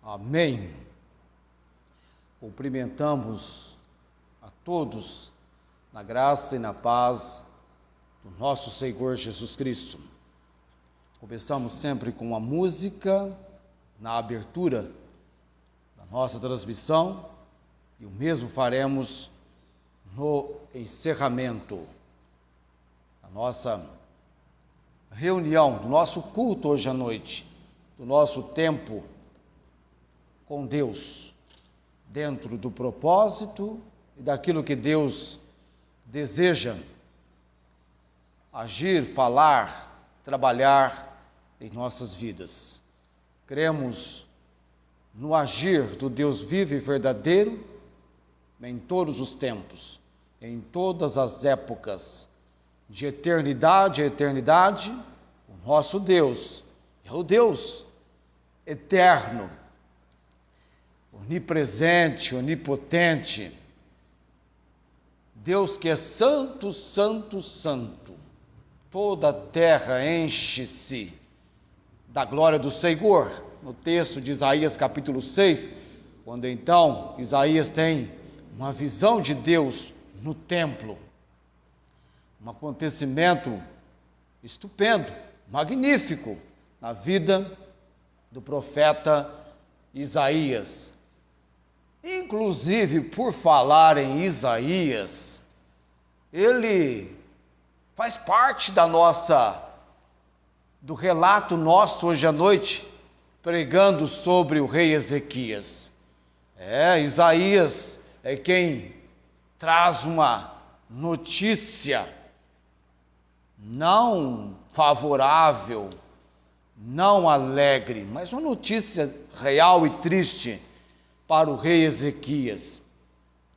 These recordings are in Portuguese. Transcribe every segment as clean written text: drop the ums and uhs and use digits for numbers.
Amém. Cumprimentamos a todos na graça e na paz do nosso Senhor Jesus Cristo. Começamos sempre com uma música na abertura da nossa transmissão e o mesmo faremos no encerramento da nossa reunião, do nosso culto hoje à noite, do nosso tempo com Deus, dentro do propósito e daquilo que Deus deseja agir, falar, trabalhar em nossas vidas. Cremos no agir do Deus vivo e verdadeiro em todos os tempos, em todas as épocas, de eternidade a eternidade. O nosso Deus é o Deus eterno, onipresente, onipotente, Deus que é santo, santo, santo. Toda a terra enche-se da glória do Senhor. No texto de Isaías capítulo 6, quando então Isaías tem uma visão de Deus no templo, um acontecimento estupendo, magnífico na vida do profeta Isaías. Inclusive, por falar em Isaías, ele faz parte do relato nosso hoje à noite, pregando sobre o rei Ezequias. Isaías é quem traz uma notícia não favorável, não alegre, mas uma notícia real e triste para o rei Ezequias.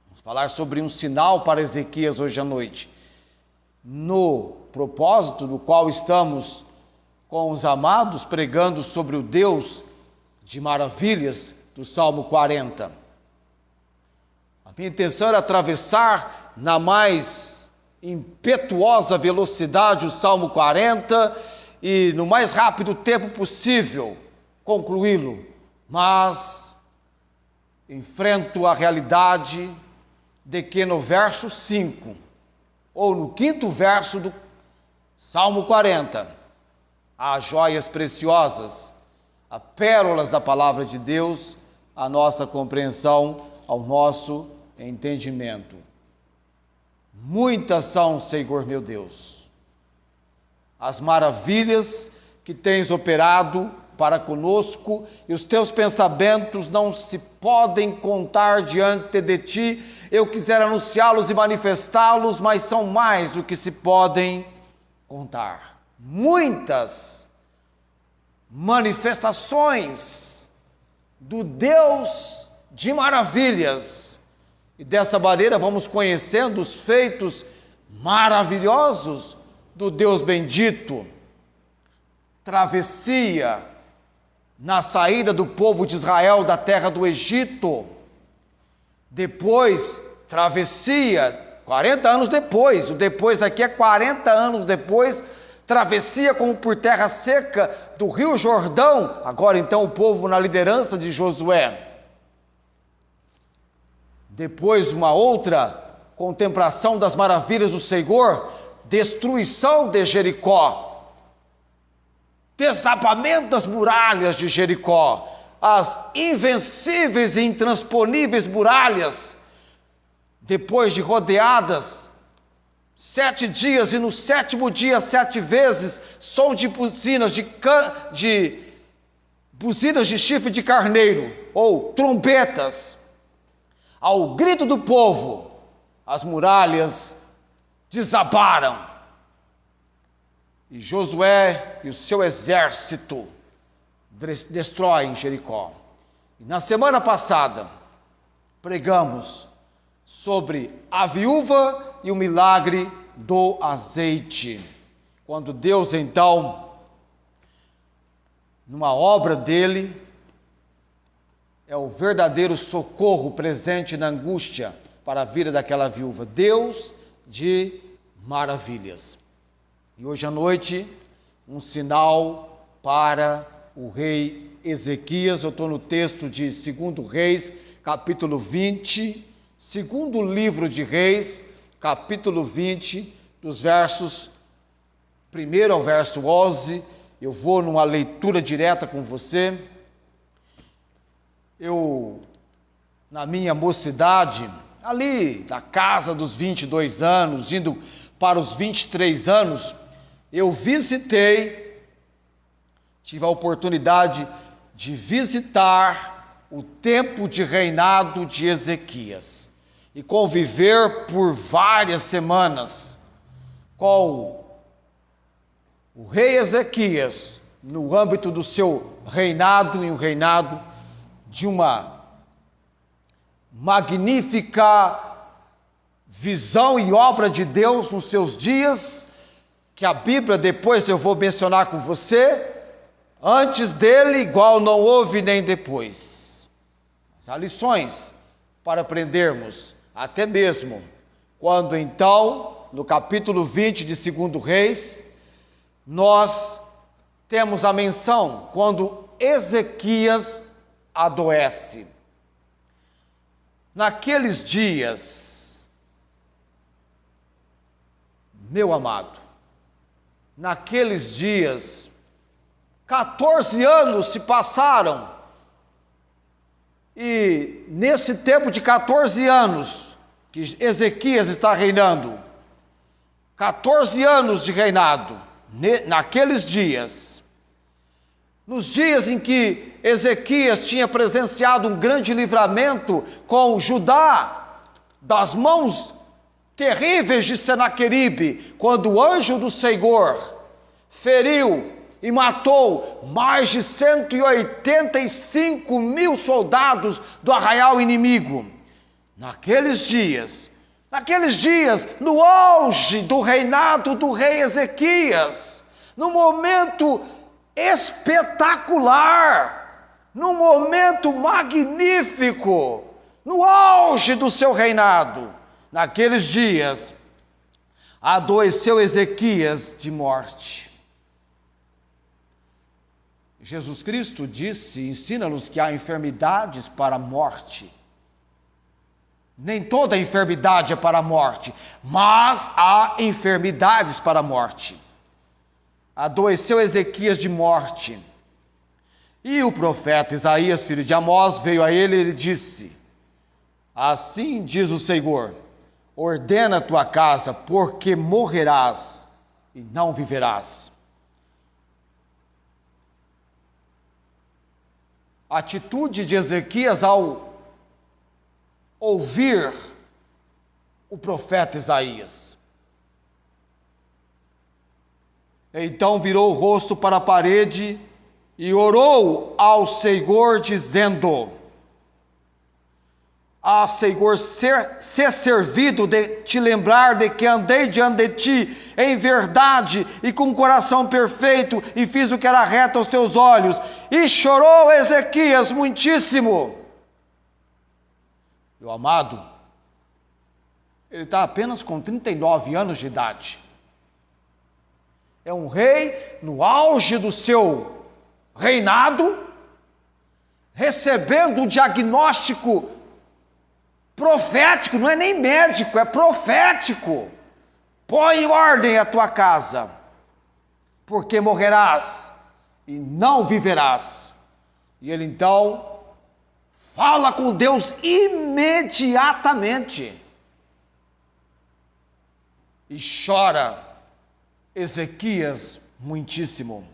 Vamos falar sobre um sinal para Ezequias hoje à noite, no propósito do qual estamos com os amados pregando sobre o Deus de maravilhas do Salmo 40. A minha intenção era atravessar na mais impetuosa velocidade o Salmo 40 e no mais rápido tempo possível concluí-lo, mas enfrento a realidade de que no verso 5, ou no 5º verso do Salmo 40, há joias preciosas, há pérolas da palavra de Deus, à nossa compreensão, ao nosso entendimento. Muitas são, Senhor meu Deus, as maravilhas que tens operado para conosco, e os teus pensamentos não se podem contar diante de ti. Eu quisera anunciá-los e manifestá-los, mas são mais do que se podem contar. Muitas manifestações do Deus de maravilhas, e dessa maneira vamos conhecendo os feitos maravilhosos do Deus bendito. Travessia na saída do povo de Israel da terra do Egito, depois travessia, 40 anos depois, o depois aqui é 40 anos depois, travessia como por terra seca do rio Jordão, agora então o povo na liderança de Josué. Depois uma outra contemplação das maravilhas do Senhor, destruição de Jericó, desabamento das muralhas de Jericó, as invencíveis e intransponíveis muralhas, depois de rodeadas 7 dias, e no 7º dia 7 vezes, som de buzinas buzinas de chifre de carneiro, ou trombetas, ao grito do povo, as muralhas desabaram, e Josué e o seu exército destroem Jericó. E na semana passada, pregamos sobre a viúva e o milagre do azeite. Quando Deus, então, numa obra dele, é o verdadeiro socorro presente na angústia para a vida daquela viúva. Deus de maravilhas. E hoje à noite, um sinal para o rei Ezequias. Eu estou no texto de 2 Reis, capítulo 20, segundo livro de Reis, capítulo 20, dos versos 1 ao verso 11. Eu vou numa leitura direta com você. Na minha mocidade, ali na casa dos 22 anos, indo para os 23 anos, eu tive a oportunidade de visitar o tempo de reinado de Ezequias e conviver por várias semanas com o rei Ezequias no âmbito do seu reinado, e um reinado de uma magnífica visão e obra de Deus nos seus dias, que a Bíblia depois eu vou mencionar com você. Antes dele, igual não houve nem depois. Mas há lições para aprendermos, até mesmo quando então, no capítulo 20 de 2 Reis, nós temos a menção quando Ezequias adoece. Naqueles dias, meu amado, naqueles dias, 14 anos se passaram, e nesse tempo de 14 anos que Ezequias está reinando, 14 anos de reinado, naqueles dias, nos dias em que Ezequias tinha presenciado um grande livramento com Judá, das mãos terríveis de Senaqueribe, quando o anjo do Senhor feriu e matou mais de 185 mil soldados do arraial inimigo. Naqueles dias, no auge do reinado do rei Ezequias, num momento espetacular, num momento magnífico, no auge do seu reinado, naqueles dias, adoeceu Ezequias de morte. Jesus Cristo ensina-nos que há enfermidades para a morte. Nem toda enfermidade é para a morte, mas há enfermidades para a morte. Adoeceu Ezequias de morte. E o profeta Isaías, filho de Amós, veio a ele e ele disse: assim diz o Senhor, ordena a tua casa, porque morrerás e não viverás. A atitude de Ezequias ao ouvir o profeta Isaías. Então virou o rosto para a parede e orou ao Senhor, dizendo: ah, Senhor, ser servido de te lembrar de que andei diante de ti em verdade e com coração perfeito, e fiz o que era reto aos teus olhos. E chorou Ezequias muitíssimo. Meu amado, ele está apenas com 39 anos de idade. É um rei no auge do seu reinado, recebendo o diagnóstico profético, não é nem médico, é profético: põe em ordem a tua casa, porque morrerás e não viverás. E ele então fala com Deus imediatamente e chora Ezequias muitíssimo.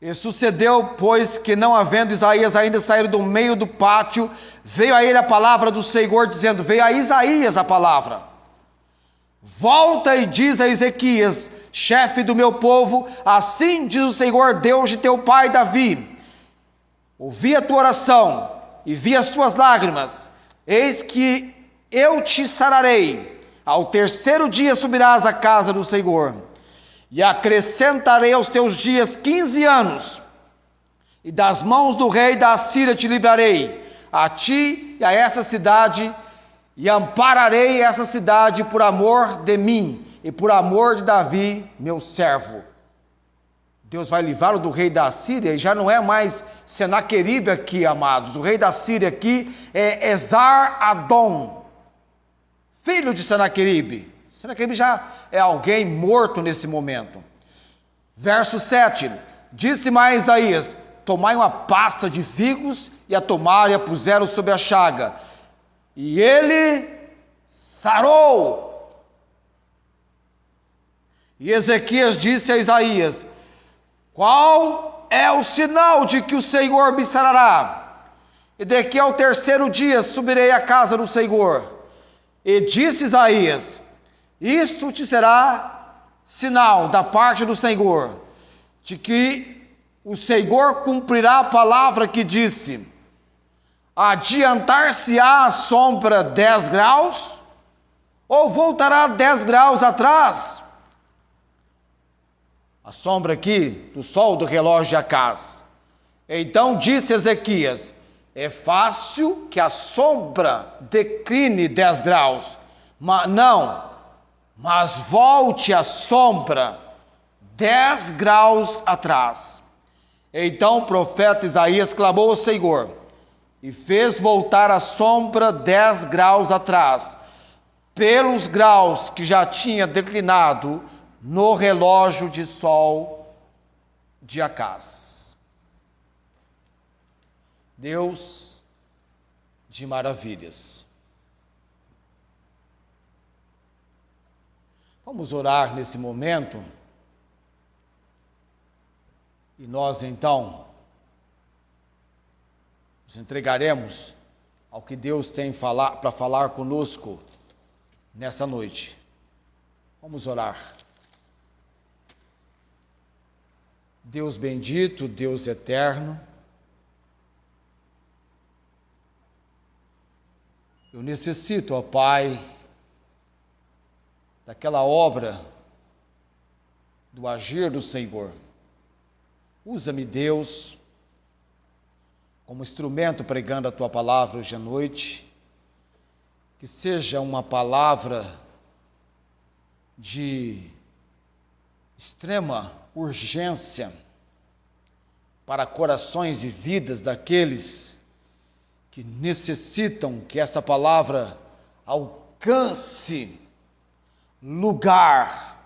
E sucedeu, pois, que não havendo Isaías ainda saído do meio do pátio, veio a ele a palavra do Senhor, dizendo, veio a Isaías a palavra: volta e diz a Ezequias, chefe do meu povo, assim diz o Senhor, Deus de teu pai Davi: ouvi a tua oração e vi as tuas lágrimas, eis que eu te sararei, ao terceiro dia subirás à casa do Senhor, e acrescentarei aos teus dias 15 anos, e das mãos do rei da Assíria te livrarei, a ti e a essa cidade, e ampararei essa cidade por amor de mim, e por amor de Davi, meu servo. Deus vai livrá-lo do rei da Síria, e já não é mais Senaqueribe aqui, amados. O rei da Síria aqui é Esar-Adom, filho de Senaqueribe. Senaqueribe já é alguém morto nesse momento. Verso 7, disse mais Isaías: tomai uma pasta de figos, e a tomaram e a puseram sobre a chaga, e ele sarou. E Ezequias disse a Isaías: qual é o sinal de que o Senhor me sarará? E daqui ao terceiro dia subirei à casa do Senhor. E disse Isaías: isto te será sinal da parte do Senhor, de que o Senhor cumprirá a palavra que disse: adiantar-se-á a sombra 10 graus, ou voltará 10 graus atrás? A sombra aqui do sol do relógio de Acaz. Então disse Ezequias: é fácil que a sombra decline 10 graus, mas volte a sombra 10 graus atrás. Então o profeta Isaías clamou ao Senhor, e fez voltar a sombra 10 graus atrás, pelos graus que já tinha declinado no relógio de sol de Acaz. Deus de maravilhas. Vamos orar nesse momento, e nós então nos entregaremos ao que Deus tem para falar conosco nessa noite. Vamos orar. Deus bendito, Deus eterno, eu necessito, ó Pai, daquela obra do agir do Senhor. Usa-me, Deus, como instrumento pregando a Tua palavra hoje à noite, que seja uma palavra de extrema urgência para corações e vidas daqueles que necessitam que essa palavra alcance lugar,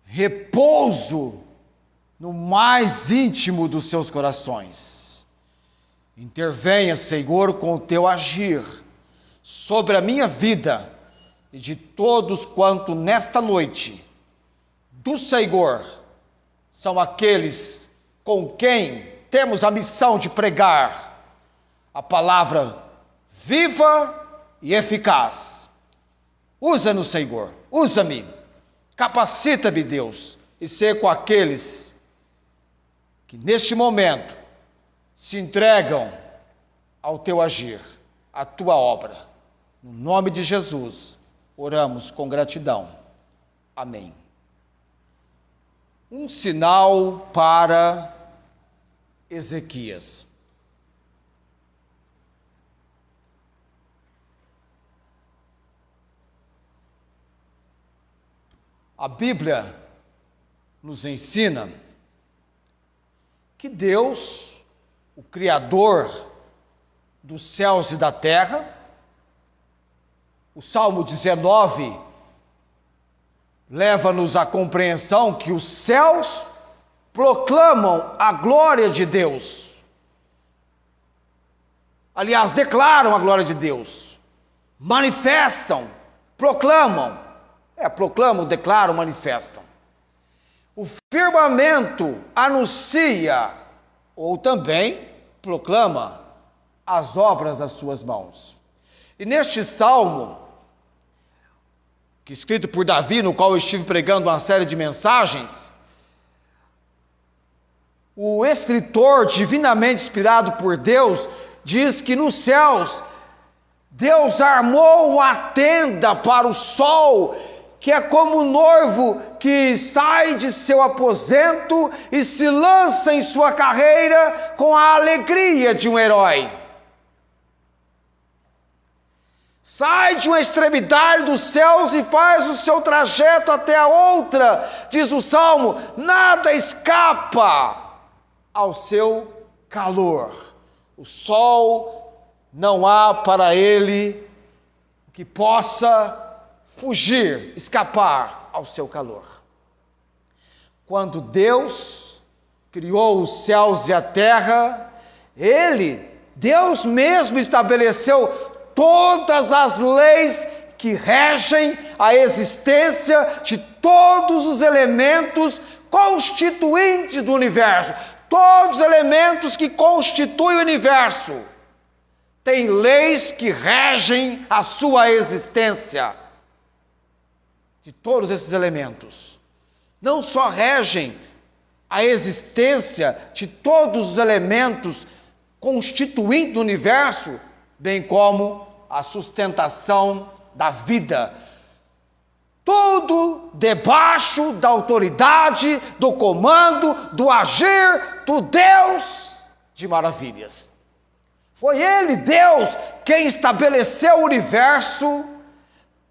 repouso no mais íntimo dos seus corações. Intervenha, Senhor, com o teu agir sobre a minha vida e de todos quanto nesta noite do Senhor são aqueles com quem temos a missão de pregar a palavra viva e eficaz. Usa-nos, Senhor, usa-me, capacita-me, Deus, e ser com aqueles que neste momento se entregam ao teu agir, à tua obra. No nome de Jesus, oramos com gratidão. Amém. Um sinal para Ezequias. A Bíblia nos ensina que Deus, o Criador dos céus e da terra, o Salmo 19 leva-nos à compreensão que os céus proclamam a glória de Deus. Aliás, declaram a glória de Deus, manifestam, proclamam. Proclamam, declaram, manifestam. O firmamento anuncia ou também proclama as obras das suas mãos. E neste salmo, que escrito por Davi, no qual eu estive pregando uma série de mensagens, o escritor divinamente inspirado por Deus diz que nos céus Deus armou uma tenda para o sol, que é como um noivo que sai de seu aposento e se lança em sua carreira com a alegria de um herói. sai de uma extremidade dos céus e faz o seu trajeto até a outra, diz o Salmo, nada escapa ao seu calor. O sol não há para ele que possa fugir, escapar ao seu calor. Quando Deus criou os céus e a terra, Deus mesmo estabeleceu todas as leis que regem a existência de todos os elementos constituintes do universo. Todos os elementos que constituem o universo têm leis que regem a sua existência. De todos esses elementos, não só regem a existência de todos os elementos constituintes do universo, bem como a sustentação da vida. Tudo debaixo da autoridade, do comando, do agir do Deus de maravilhas. Foi Ele, Deus, quem estabeleceu o universo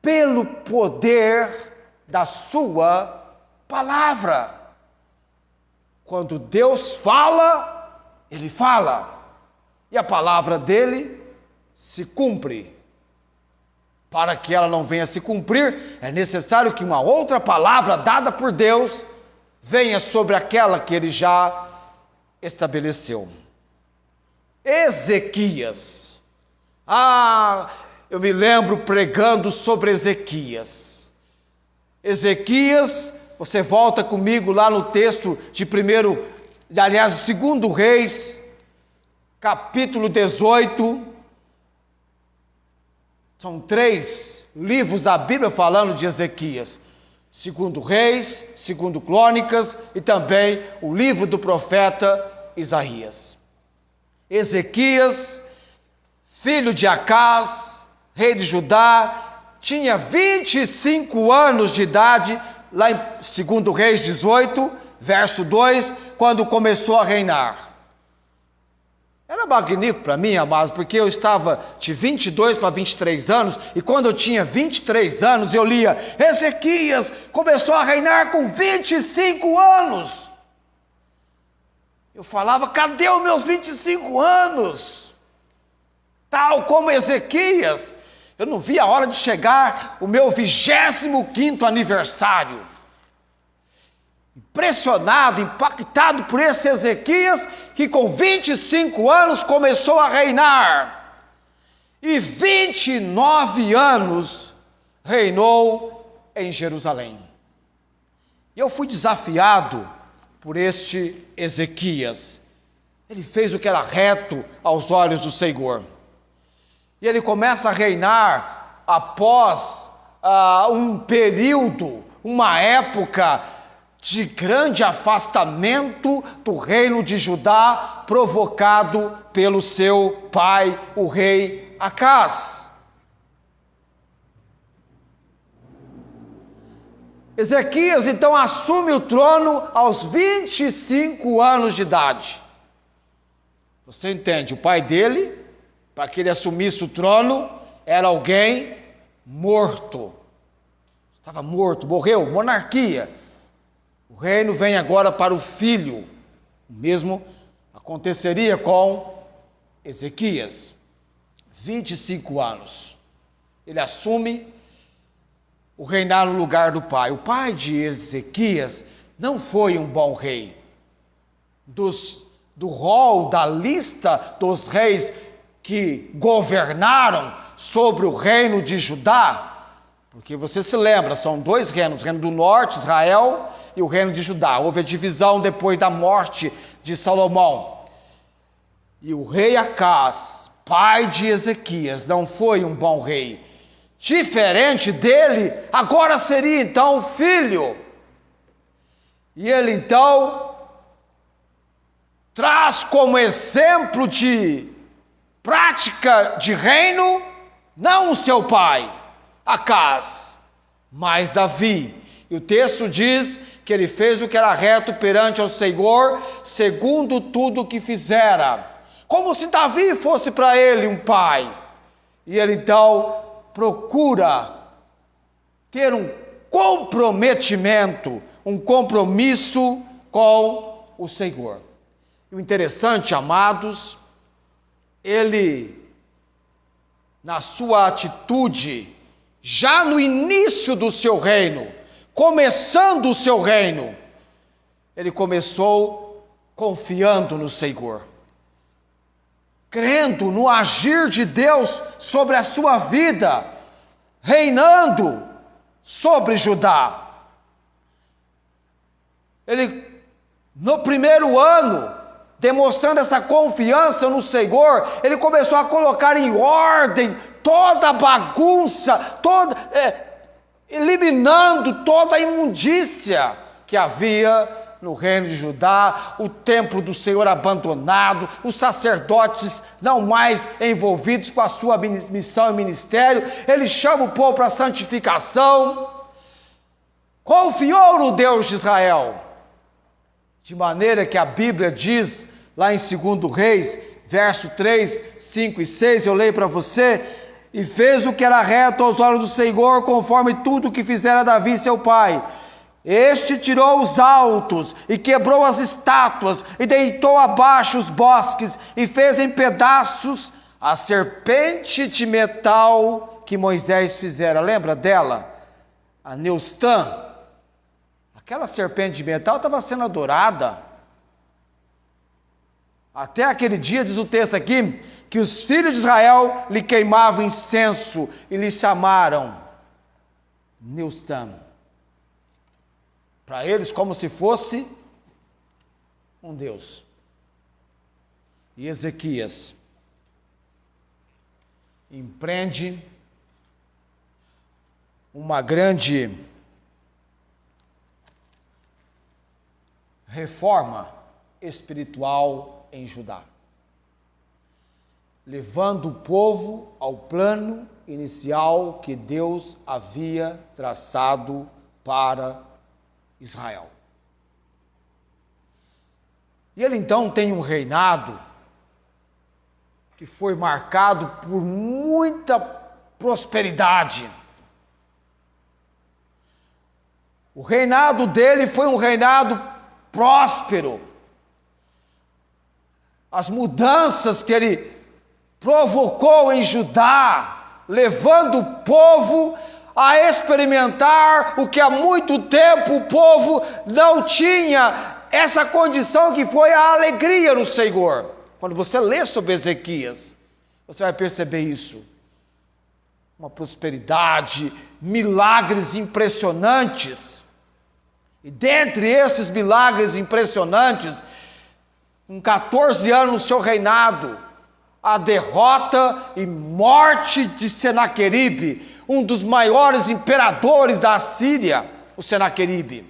pelo poder da sua palavra. Quando Deus fala, Ele fala, e a palavra dele se cumpre. Para que ela não venha se cumprir, é necessário que uma outra palavra dada por Deus venha sobre aquela que ele já estabeleceu. Ezequias. Eu me lembro pregando sobre Ezequias. Ezequias, você volta comigo lá no texto de 2 Reis, capítulo 18. São 3 livros da Bíblia falando de Ezequias. 2 Reis, 2 Crônicas e também o livro do profeta Isaías. Ezequias, filho de Acás, rei de Judá, tinha 25 anos de idade, lá em 2 Reis 18, verso 2, quando começou a reinar. Era magnífico para mim, amados, porque eu estava de 22 para 23 anos, e quando eu tinha 23 anos, eu lia, Ezequias começou a reinar com 25 anos. Eu falava, cadê os meus 25 anos? Tal como Ezequias, eu não vi a hora de chegar o meu 25º aniversário. Impressionado, impactado por esse Ezequias, que com 25 anos começou a reinar, e 29 anos reinou em Jerusalém. E eu fui desafiado por este Ezequias. Ele fez o que era reto aos olhos do Senhor. E ele começa a reinar após um período, uma época de grande afastamento do reino de Judá, provocado pelo seu pai, o rei Acás. Ezequias então assume o trono aos 25 anos de idade. Você entende, o pai dele, para que ele assumisse o trono, era alguém morto. Estava morto, morreu, monarquia. O reino vem agora para o filho. O mesmo aconteceria com Ezequias. 25 anos. Ele assume o reinar no lugar do pai. O pai de Ezequias não foi um bom rei. Do rol, da lista dos reis que governaram sobre o reino de Judá, porque você se lembra, são 2 reinos, o reino do norte, Israel, e o reino de Judá. Houve a divisão depois da morte de Salomão. E o rei Acás, pai de Ezequias, não foi um bom rei. Diferente dele, agora seria então o filho. E ele então traz como exemplo de prática de reino, não o seu pai, Acás, mas Davi. E o texto diz que ele fez o que era reto perante ao Senhor, segundo tudo o que fizera. Como se Davi fosse para ele um pai. E ele então procura ter um comprometimento, um compromisso com o Senhor. E o interessante, amados, ele, na sua atitude, já no início do seu reino, começando o seu reino, ele começou confiando no Senhor, crendo no agir de Deus sobre a sua vida, reinando sobre Judá. Ele, no primeiro ano, demonstrando essa confiança no Senhor, ele começou a colocar em ordem toda a bagunça, eliminando toda a imundícia que havia no reino de Judá, o templo do Senhor abandonado, os sacerdotes não mais envolvidos com a sua missão e ministério. Ele chama o povo para a santificação, confiou no Deus de Israel, de maneira que a Bíblia diz, lá em 2 Reis, verso 3, 5 e 6, eu leio para você: e fez o que era reto aos olhos do Senhor, conforme tudo o que fizera Davi seu pai. Este tirou os altos, e quebrou as estátuas, e deitou abaixo os bosques, e fez em pedaços a serpente de metal que Moisés fizera. Lembra dela? A Neustã. Aquela serpente de metal estava sendo adorada. Até aquele dia, diz o texto aqui, que os filhos de Israel lhe queimavam incenso e lhe chamaram Neustã. Para eles, como se fosse um Deus. E Ezequias empreende uma grande reforma espiritual em Judá, levando o povo ao plano inicial que Deus havia traçado para Israel. E ele então tem um reinado que foi marcado por muita prosperidade. O reinado dele foi um reinado próspero. As mudanças que ele provocou em Judá, levando o povo a experimentar o que há muito tempo o povo não tinha, essa condição que foi a alegria no Senhor. Quando você lê sobre Ezequias, você vai perceber isso. Uma prosperidade, milagres impressionantes. E dentre esses milagres impressionantes, com 14 anos no seu reinado, a derrota e morte de Senaqueribe, um dos maiores imperadores da Assíria, o Senaqueribe,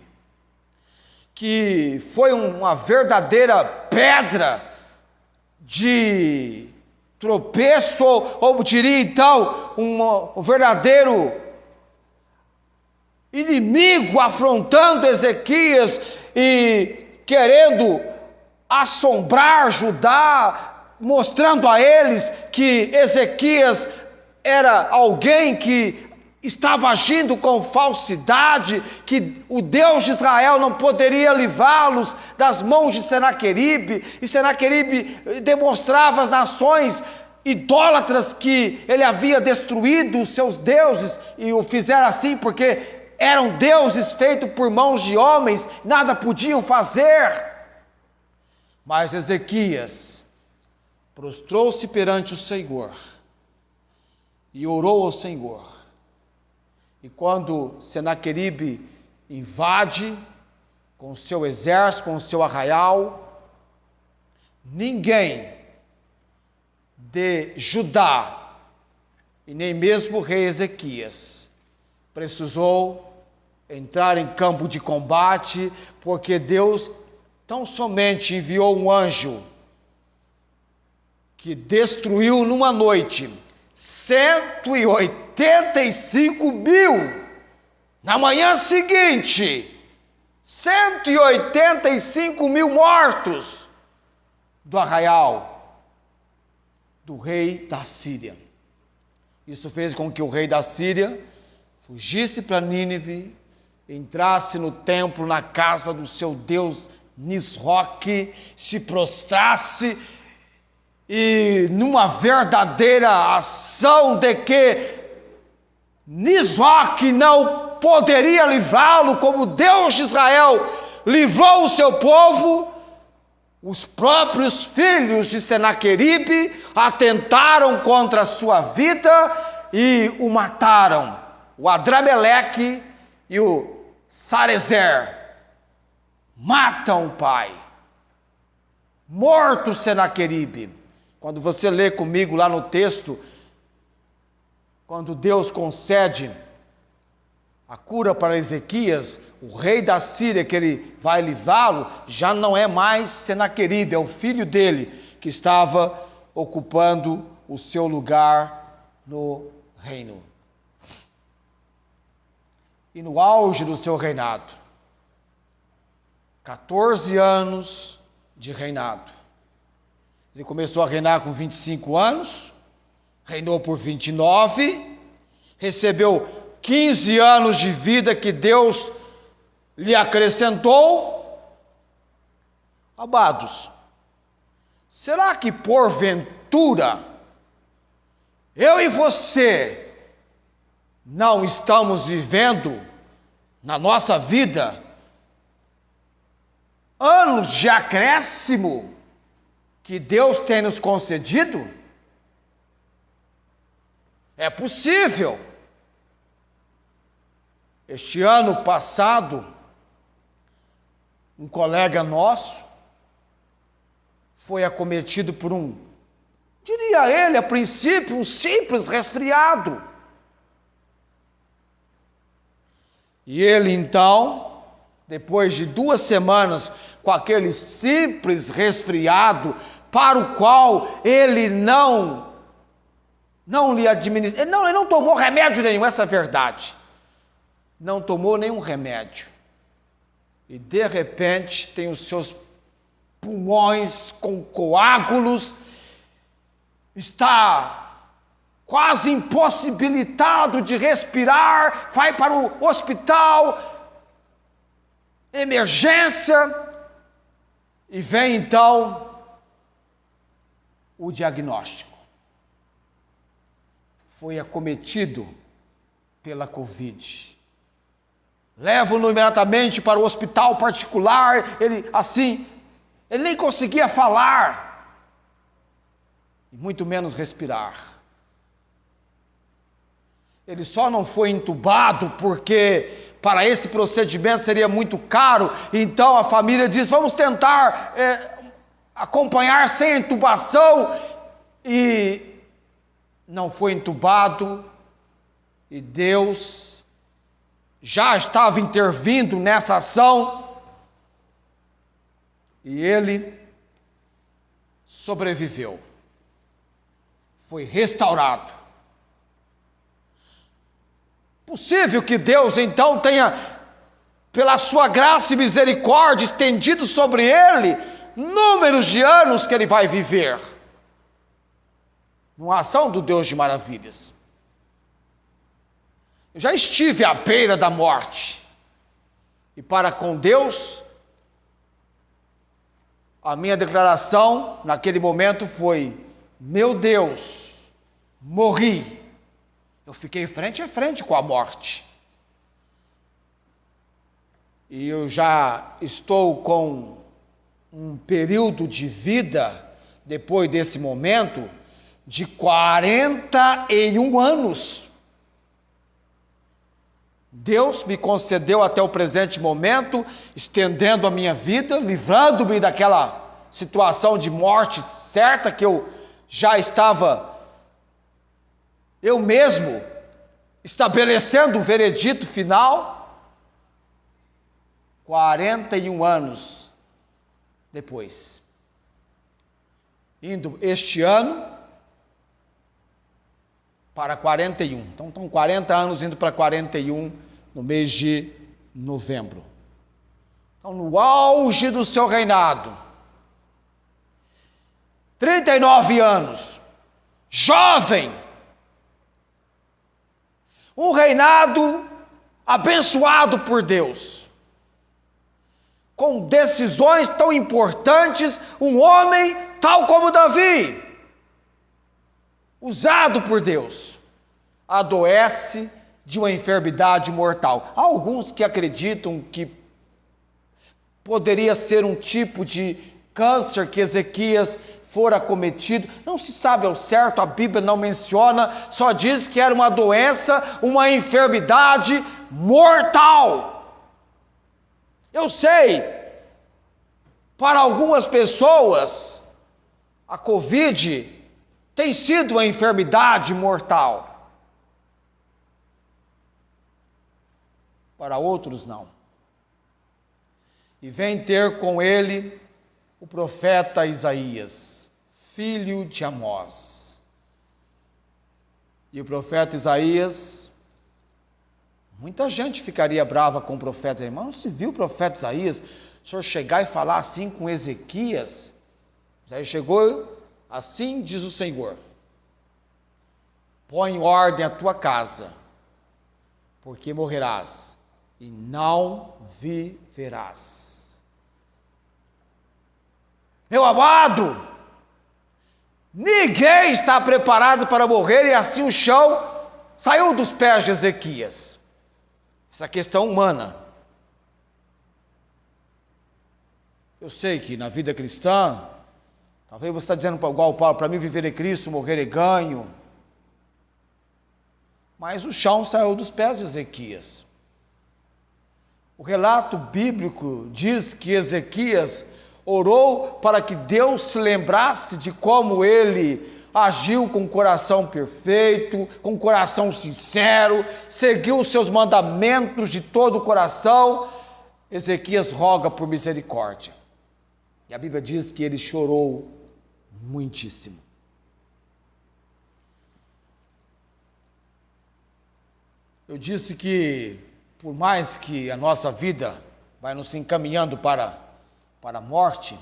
que foi uma verdadeira pedra de tropeço, ou diria então, um verdadeiro inimigo afrontando Ezequias e querendo assombrar Judá, mostrando a eles que Ezequias era alguém que estava agindo com falsidade, que o Deus de Israel não poderia livrá-los das mãos de Senaqueribe, e Senaqueribe demonstrava às nações idólatras que ele havia destruído os seus deuses, e o fizeram assim porque eram deuses feitos por mãos de homens, nada podiam fazer. Mas Ezequias prostrou-se perante o Senhor e orou ao Senhor. E quando Senaqueribe invade com o seu exército, com o seu arraial, ninguém de Judá, e nem mesmo o rei Ezequias, precisou entrar em campo de combate, porque Deus tão somente enviou um anjo que destruiu numa noite 185 mil. Na manhã seguinte, 185 mil mortos do arraial do rei da Síria. Isso fez com que o rei da Síria fugisse para Nínive, entrasse no templo, na casa do seu deus Nisroque, se prostrasse e numa verdadeira ação de que Nisroque não poderia livrá-lo, como Deus de Israel livrou o seu povo, os próprios filhos de Senaqueribe atentaram contra a sua vida e o mataram. O Adrameleque e o Sarezer matam o pai. Morto Senaqueribe. Quando você lê comigo lá no texto, quando Deus concede a cura para Ezequias, o rei da Síria, que ele vai livrá-lo, já não é mais Senaqueribe, é o filho dele que estava ocupando o seu lugar no reino. E no auge do seu reinado, 14 anos de reinado. Ele começou a reinar com 25 anos, reinou por 29, recebeu 15 anos de vida que Deus lhe acrescentou. Amados, será que porventura eu e você não estamos vivendo na nossa vida anos de acréscimo que Deus tem nos concedido? É possível. Este ano passado, um colega nosso foi acometido por diria ele a princípio, um simples resfriado. E ele então, depois de 2 semanas com aquele simples resfriado, para o qual ele não lhe administrou, ele não tomou remédio nenhum, essa é a verdade. Não tomou nenhum remédio. E de repente tem os seus pulmões com coágulos, está quase impossibilitado de respirar, vai para o hospital, emergência, e vem então o diagnóstico. Foi acometido pela Covid. Levam-no imediatamente para o hospital particular, ele nem conseguia falar, e muito menos respirar. Ele só não foi entubado porque para esse procedimento seria muito caro, então a família diz, vamos tentar acompanhar sem intubação, e não foi entubado, e Deus já estava intervindo nessa ação, e ele sobreviveu, foi restaurado. Possível que Deus então tenha, pela sua graça e misericórdia, estendido sobre ele números de anos que ele vai viver, numa ação do Deus de maravilhas. Eu já estive à beira da morte, e para com Deus, a minha declaração naquele momento foi, meu Deus, morri. Eu fiquei frente a frente com a morte. E eu já estou com um período de vida, depois desse momento, de 41 anos. Deus me concedeu até o presente momento, estendendo a minha vida, livrando-me daquela situação de morte certa que eu já estava, eu mesmo, estabelecendo o veredito final. 41 anos depois, indo este ano para 41, então estão 40 anos indo para 41 no mês de novembro. Então, no auge do seu reinado, 39 anos, jovem, um reinado abençoado por Deus, com decisões tão importantes, um homem tal como Davi, usado por Deus, adoece de uma enfermidade mortal. Há alguns que acreditam que poderia ser um tipo de câncer que Ezequias fora acometido. Não se sabe ao certo, a Bíblia não menciona, só diz que era uma doença, uma enfermidade mortal. Eu sei, para algumas pessoas, a Covid tem sido uma enfermidade mortal. Para outros, não. E vem ter com ele o profeta Isaías, filho de Amós. E o profeta Isaías, muita gente ficaria brava com o profeta. Irmão, se viu o profeta Isaías, o senhor chegar e falar assim com Ezequias? Aí chegou, assim diz o Senhor: põe em ordem a tua casa, porque morrerás e não viverás. Meu amado, ninguém está preparado para morrer, e assim o chão saiu dos pés de Ezequias. Essa questão humana. Eu sei que na vida cristã, talvez você está dizendo igual Paulo, para mim viver é Cristo, morrer é ganho. Mas o chão saiu dos pés de Ezequias. O relato bíblico diz que Ezequias orou para que Deus se lembrasse de como ele agiu com o coração perfeito, com o coração sincero, seguiu os seus mandamentos de todo o coração. Ezequias roga por misericórdia. E a Bíblia diz que ele chorou muitíssimo. Eu disse que, por mais que a nossa vida vai nos encaminhando para a morte,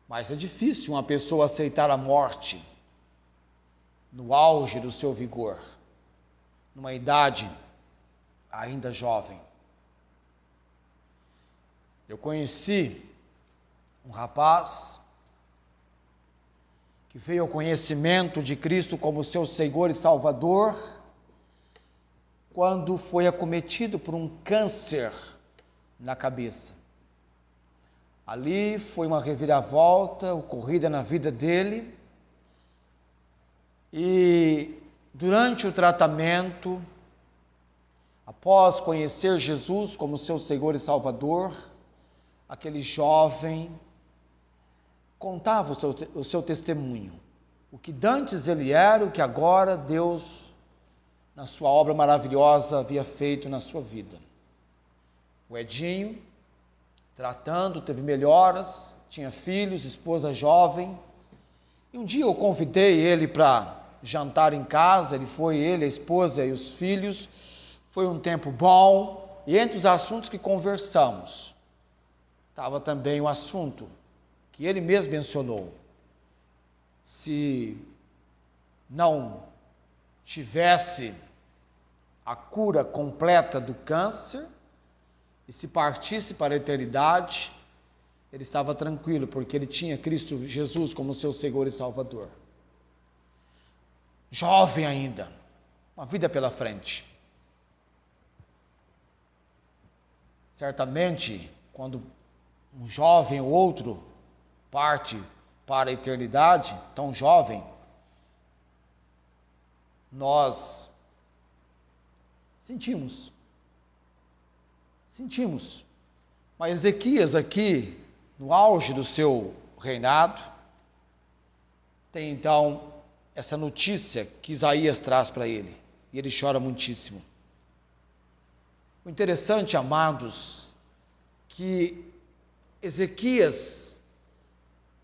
mas é difícil uma pessoa aceitar a morte no auge do seu vigor, numa idade ainda jovem. Eu conheci um rapaz que veio ao conhecimento de Cristo como seu Senhor e Salvador quando foi acometido por um câncer na cabeça. Ali foi uma reviravolta ocorrida na vida dele, e durante o tratamento, após conhecer Jesus como seu Senhor e Salvador, aquele jovem contava o seu testemunho, o que dantes ele era, o que agora Deus, na sua obra maravilhosa, havia feito na sua vida. O Edinho, tratando, teve melhoras, tinha filhos, esposa jovem, e um dia eu convidei ele para jantar em casa. Ele foi, ele, a esposa e os filhos. Foi um tempo bom, e entre os assuntos que conversamos, estava também o assunto que ele mesmo mencionou: se não tivesse a cura completa do câncer, e se partisse para a eternidade, ele estava tranquilo, porque ele tinha Cristo Jesus como seu Senhor e Salvador. Jovem ainda, uma vida pela frente. Certamente, quando um jovem ou outro parte para a eternidade, tão jovem, nós sentimos. Mas Ezequias aqui, no auge do seu reinado, tem então essa notícia que Isaías traz para ele, e ele chora muitíssimo. O interessante, amados, que Ezequias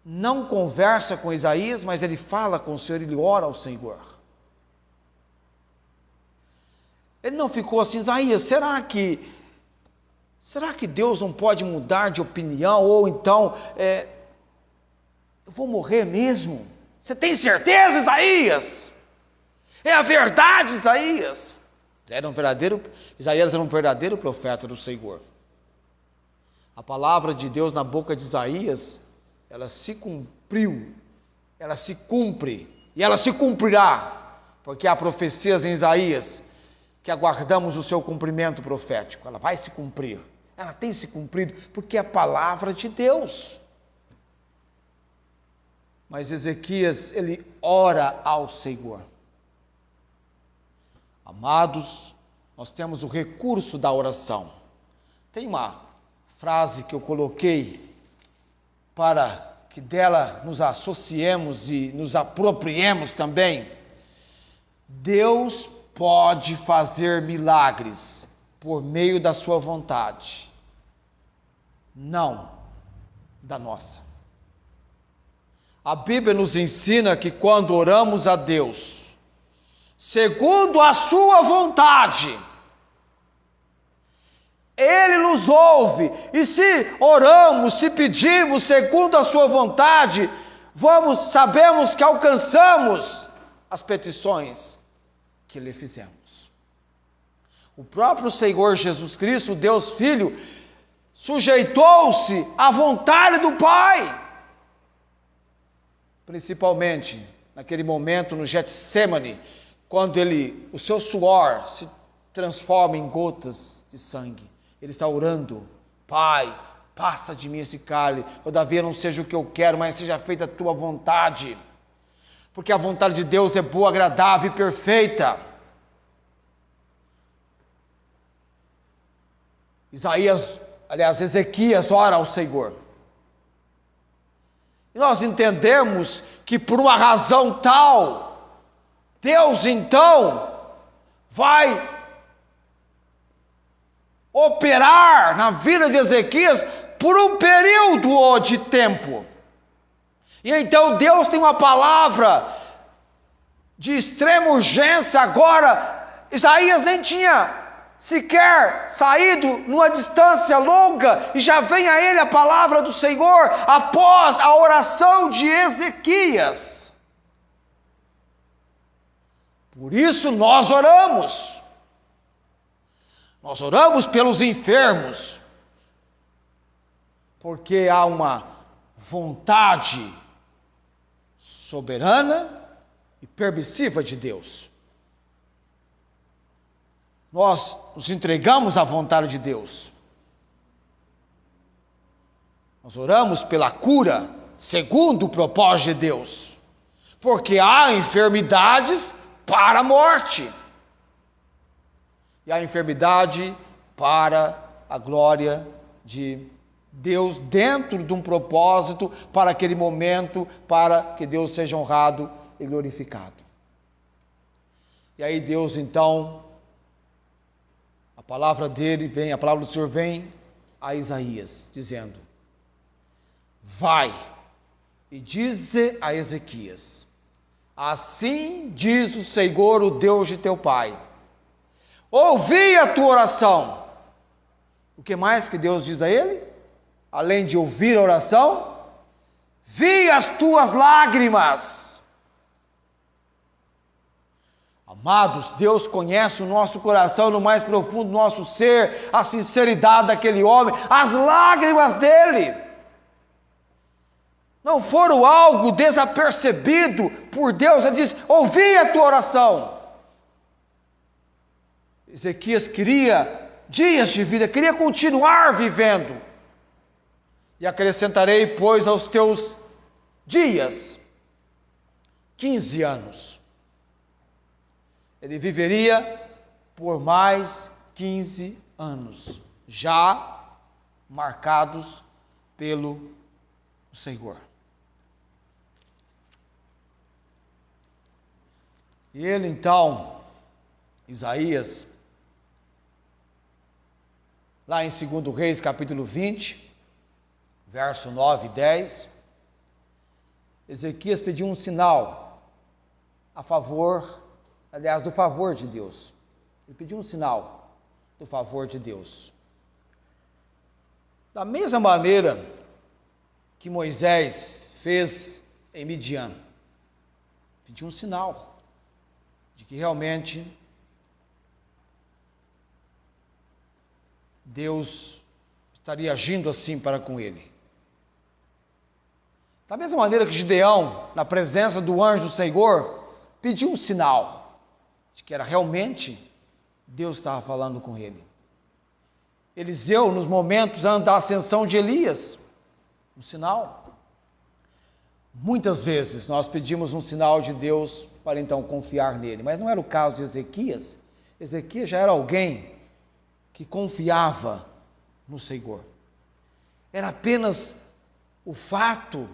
não conversa com Isaías, mas ele fala com o Senhor, ele ora ao Senhor. Ele não ficou assim: Isaías, será que Deus não pode mudar de opinião? Ou então, eu vou morrer mesmo? Você tem certeza, Isaías? É a verdade, Isaías? Isaías era um verdadeiro profeta do Senhor. A palavra de Deus na boca de Isaías, ela se cumpriu, ela se cumpre, e ela se cumprirá, porque há profecias em Isaías que aguardamos o seu cumprimento profético. Ela vai se cumprir, ela tem se cumprido, porque é a palavra de Deus. Mas Ezequias, ele ora ao Senhor. Amados, nós temos o recurso da oração. Tem uma frase que eu coloquei para que dela nos associemos e nos apropriemos também. Deus pode fazer milagres por meio da sua vontade, não da nossa. A Bíblia nos ensina que quando oramos a Deus, segundo a sua vontade, Ele nos ouve, e se oramos, se pedimos segundo a sua vontade, sabemos que alcançamos as petições que lhe fizemos. O próprio Senhor Jesus Cristo, Deus Filho, sujeitou-se à vontade do Pai, principalmente naquele momento no Getsemane, quando o seu suor se transforma em gotas de sangue. Ele está orando: Pai, passa de mim esse cálice, todavia não seja o que eu quero, mas seja feita a tua vontade, porque a vontade de Deus é boa, agradável e perfeita. Ezequias ora ao Senhor. E nós entendemos que por uma razão tal, Deus então vai operar na vida de Ezequias por um período de tempo. E então Deus tem uma palavra de extrema urgência agora. Isaías nem tinha sequer saído numa distância longa, e já vem a ele a palavra do Senhor, após a oração de Ezequias. Por isso nós oramos pelos enfermos, porque há uma vontade soberana e permissiva de Deus. Nós nos entregamos à vontade de Deus. Nós oramos pela cura, segundo o propósito de Deus, porque há enfermidades para a morte, e há enfermidade para a glória de Deus, dentro de um propósito, para aquele momento, para que Deus seja honrado e glorificado. E aí Deus então, a palavra do Senhor vem a Isaías, dizendo: vai e dize a Ezequias: assim diz o Senhor, o Deus de teu pai, ouvi a tua oração. O que mais que Deus diz a ele? Além de ouvir a oração, vi as tuas lágrimas. Amados, Deus conhece o nosso coração no mais profundo do nosso ser, a sinceridade daquele homem, as lágrimas dele não foram algo desapercebido por Deus. Ele diz: ouvi a tua oração. Ezequias queria dias de vida, queria continuar vivendo. E acrescentarei, pois, aos teus dias 15 anos. Ele viveria por mais 15 anos, já marcados pelo Senhor. E ele então, Isaías, lá em 2 Reis, capítulo 20, verso 9 e 10, Ezequias pediu um sinal do favor de Deus. Ele pediu um sinal do favor de Deus. Da mesma maneira que Moisés fez em Midian, pediu um sinal de que realmente Deus estaria agindo assim para com ele. Da mesma maneira que Gideão, na presença do anjo do Senhor, pediu um sinal de que era realmente Deus estava falando com ele. Eliseu, nos momentos da ascensão de Elias, um sinal. Muitas vezes nós pedimos um sinal de Deus para então confiar nele, mas não era o caso de Ezequias. Ezequias já era alguém que confiava no Senhor. Era apenas o fato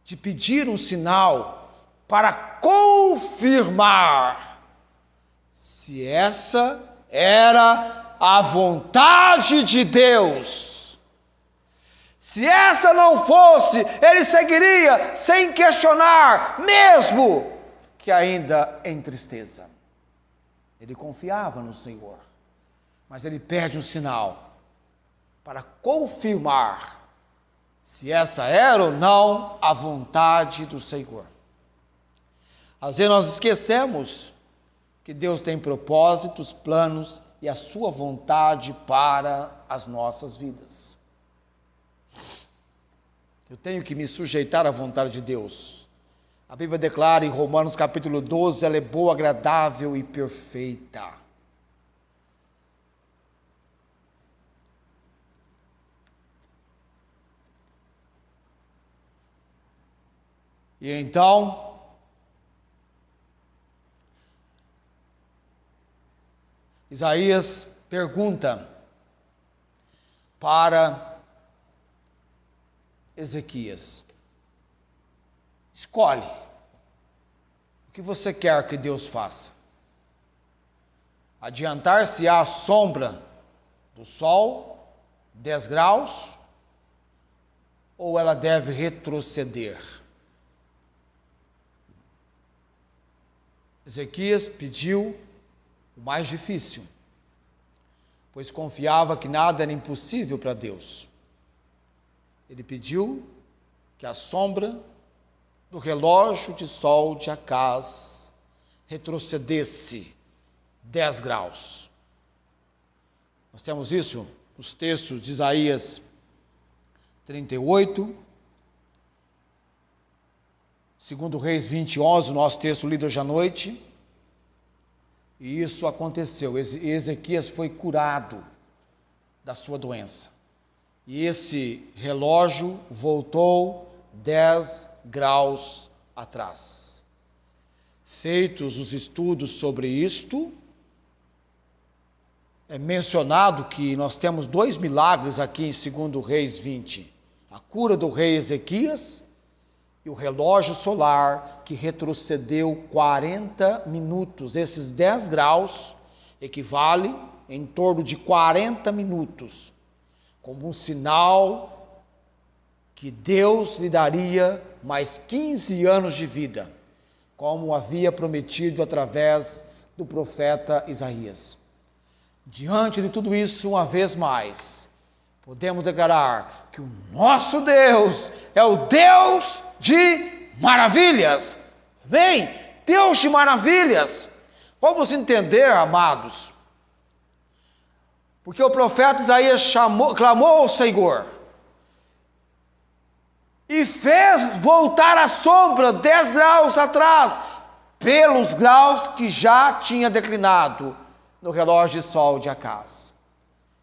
de pedir um sinal para confirmar se essa era a vontade de Deus. Se essa não fosse, ele seguiria sem questionar, mesmo que ainda em tristeza. Ele confiava no Senhor, mas ele pede um sinal para confirmar se essa era ou não a vontade do Senhor. Às vezes nós esquecemos que Deus tem propósitos, planos e a sua vontade para as nossas vidas. Eu tenho que me sujeitar à vontade de Deus. A Bíblia declara em Romanos capítulo 12, ela é boa, agradável e perfeita. E então, Isaías pergunta para Ezequias: escolhe o que você quer que Deus faça. Adiantar-se à sombra do sol 10 graus, ou ela deve retroceder? Ezequias pediu o mais difícil, pois confiava que nada era impossível para Deus. Ele pediu que a sombra do relógio de sol de Acaz retrocedesse 10 graus. Nós temos isso nos textos de Isaías 38, segundo Reis 20:11, o nosso texto lido hoje à noite. E isso aconteceu. Ezequias foi curado da sua doença. E esse relógio voltou 10 graus atrás. Feitos os estudos sobre isto, é mencionado que nós temos 2 milagres aqui em 2 Reis 20. A cura do rei Ezequias e o relógio solar que retrocedeu 40 minutos. Esses 10 graus equivale em torno de 40 minutos, como um sinal que Deus lhe daria mais 15 anos de vida, como havia prometido através do profeta Isaías. Diante de tudo isso, uma vez mais, podemos declarar que o nosso Deus é o Deus de maravilhas. Amém? Deus de maravilhas. Vamos entender, amados, porque o profeta Isaías clamou ao Senhor e fez voltar a sombra 10 graus atrás, pelos graus que já tinha declinado no relógio de sol de Acaz.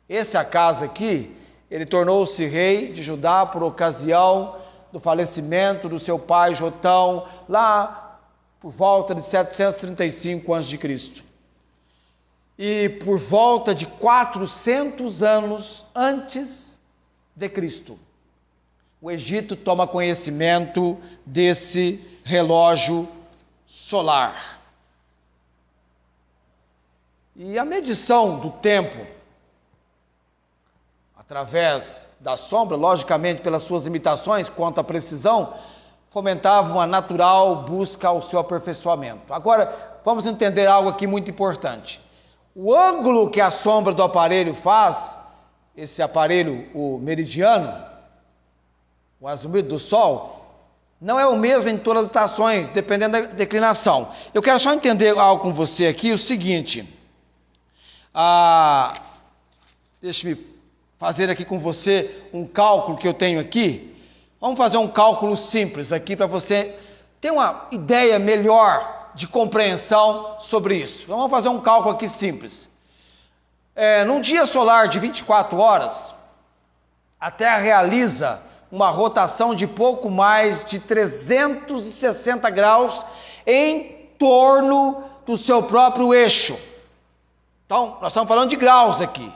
Esse Acaz aqui, ele tornou-se rei de Judá por ocasião do falecimento do seu pai Jotão, lá por volta de 735 a.C. E por volta de 400 anos antes de Cristo, o Egito toma conhecimento desse relógio solar. E a medição do tempo, através da sombra, logicamente pelas suas limitações quanto à precisão, fomentava uma natural busca ao seu aperfeiçoamento. Agora, vamos entender algo aqui muito importante. O ângulo que a sombra do aparelho faz, esse aparelho, o meridiano, o azimuth do Sol, não é o mesmo em todas as estações, dependendo da declinação. Eu quero só entender algo com você aqui, o seguinte. Deixe-me fazer aqui com você um cálculo que eu tenho aqui. Vamos fazer um cálculo simples aqui para você ter uma ideia melhor de compreensão sobre isso. Vamos fazer um cálculo aqui simples. Num dia solar de 24 horas, a Terra realiza uma rotação de pouco mais de 360 graus em torno do seu próprio eixo. Então, nós estamos falando de graus aqui.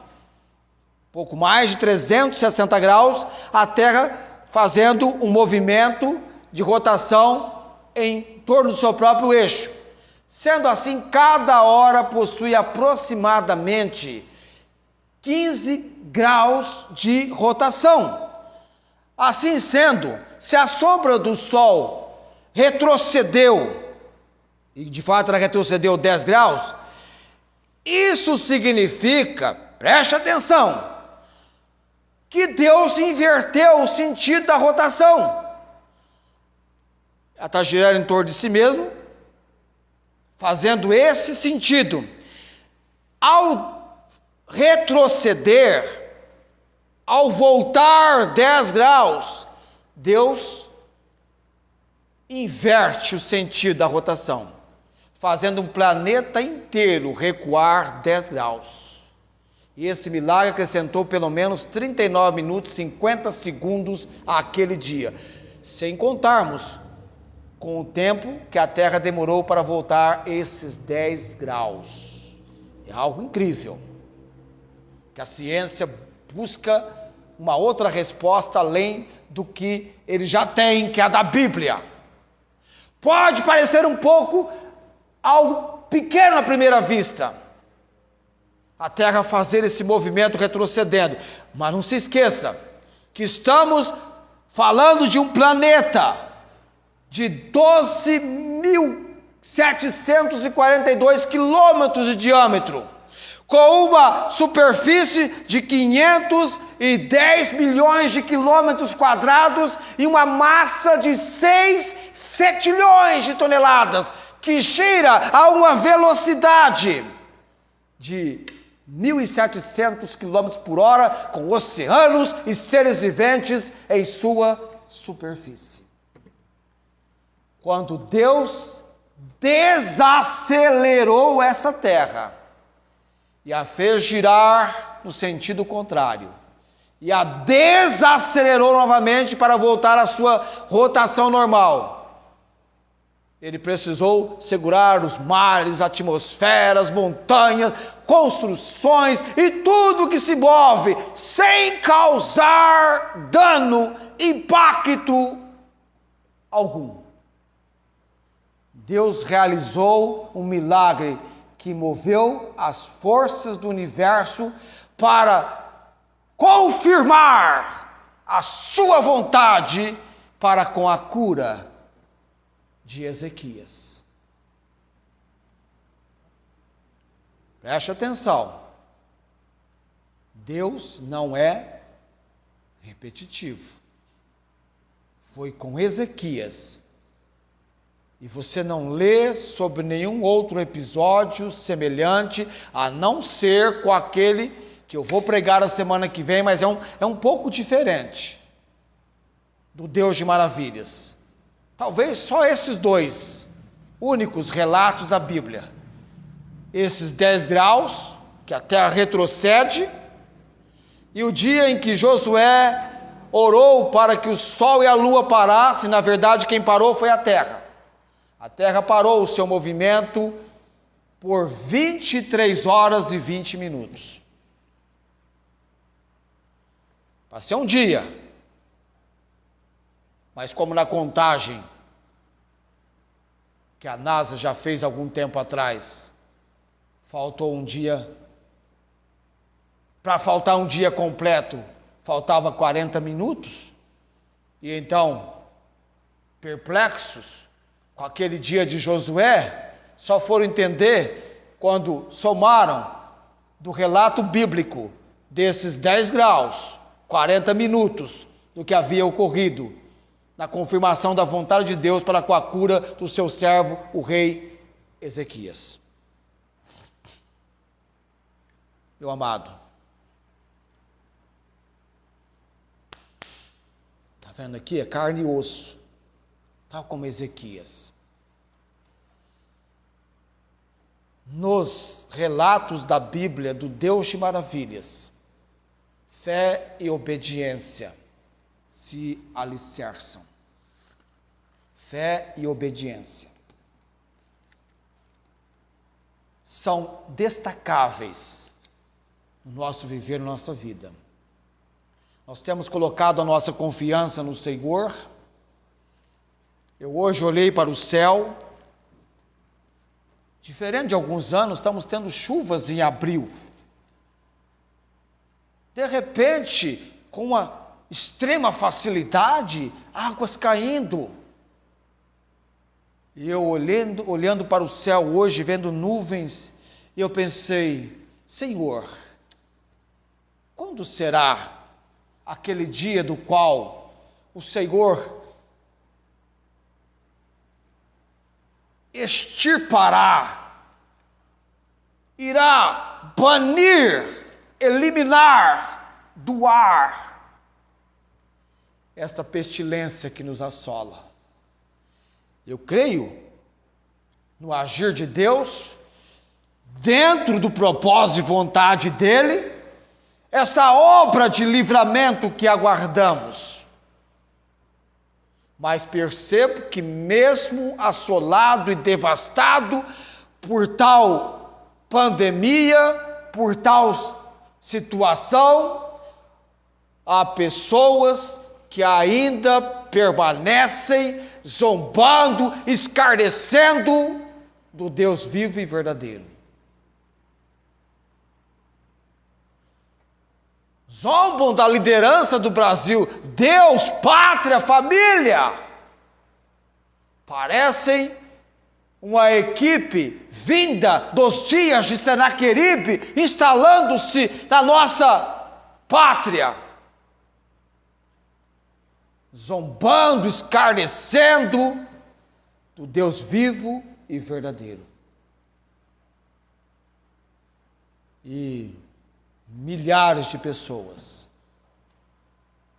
Pouco mais de 360 graus, a Terra fazendo um movimento de rotação em torno do seu próprio eixo. Sendo assim, cada hora possui aproximadamente 15 graus de rotação. Assim sendo, se a sombra do Sol retrocedeu, e de fato ela retrocedeu 10 graus, isso significa, preste atenção, que Deus inverteu o sentido da rotação. Ela está girando em torno de si mesma, fazendo esse sentido. Ao retroceder, ao voltar 10 graus, Deus inverte o sentido da rotação, fazendo um planeta inteiro recuar 10 graus. E esse milagre acrescentou pelo menos 39 minutos e 50 segundos àquele dia, sem contarmos com o tempo que a Terra demorou para voltar esses 10 graus. É algo incrível, que a ciência busca uma outra resposta além do que ele já tem, que é a da Bíblia. Pode parecer um pouco algo pequeno à primeira vista, a Terra fazer esse movimento retrocedendo, mas não se esqueça que estamos falando de um planeta de 12.742 quilômetros de diâmetro, com uma superfície de 510 milhões de quilômetros quadrados e uma massa de 6 setilhões de toneladas, que gira a uma velocidade de 1.700 km por hora, com oceanos e seres viventes em sua superfície. Quando Deus desacelerou essa Terra e a fez girar no sentido contrário, e a desacelerou novamente para voltar à sua rotação normal, ele precisou segurar os mares, atmosferas, montanhas, construções e tudo que se move, sem causar dano, impacto algum. Deus realizou um milagre que moveu as forças do universo para confirmar a sua vontade para com a cura de Ezequias. Preste atenção. Deus não é repetitivo. Foi com Ezequias. E você não lê sobre nenhum outro episódio semelhante, a não ser com aquele que eu vou pregar a semana que vem, mas é um pouco diferente do Deus de maravilhas. Talvez só esses dois únicos relatos da Bíblia. Esses 10 graus, que a terra retrocede, e o dia em que Josué orou para que o sol e a lua parassem, na verdade quem parou foi a terra. A terra parou o seu movimento por 23 horas e 20 minutos. Passei um dia, mas como na contagem que a NASA já fez algum tempo atrás, faltou um dia, para faltar um dia completo, faltava 40 minutos, e então, perplexos com aquele dia de Josué, só foram entender quando somaram do relato bíblico desses 10 graus, 40 minutos do que havia ocorrido na confirmação da vontade de Deus para com a cura do seu servo, o rei Ezequias. Meu amado, Está vendo aqui? É carne e osso, tal como Ezequias. Nos relatos da Bíblia do Deus de maravilhas, fé e obediência se alicerçam. Fé e obediência são destacáveis no nosso viver, na nossa vida. Nós temos colocado a nossa confiança no Senhor. Eu hoje olhei para o céu. Diferente de alguns anos, estamos tendo chuvas em abril. De repente, com uma extrema facilidade, águas caindo. E eu olhando para o céu hoje, vendo nuvens, e eu pensei, Senhor, quando será aquele dia do qual o Senhor extirpará, irá banir, eliminar do ar esta pestilência que nos assola? Eu creio no agir de Deus, dentro do propósito e vontade dEle, essa obra de livramento que aguardamos. Mas percebo que mesmo assolado e devastado por tal pandemia, por tal situação, há pessoas que ainda permanecem zombando, escarnecendo do Deus vivo e verdadeiro. Zombam da liderança do Brasil, Deus, pátria, família. Parecem uma equipe vinda dos dias de Senaqueribe, instalando-se na nossa pátria. Zombando, escarnecendo do Deus vivo e verdadeiro. E milhares de pessoas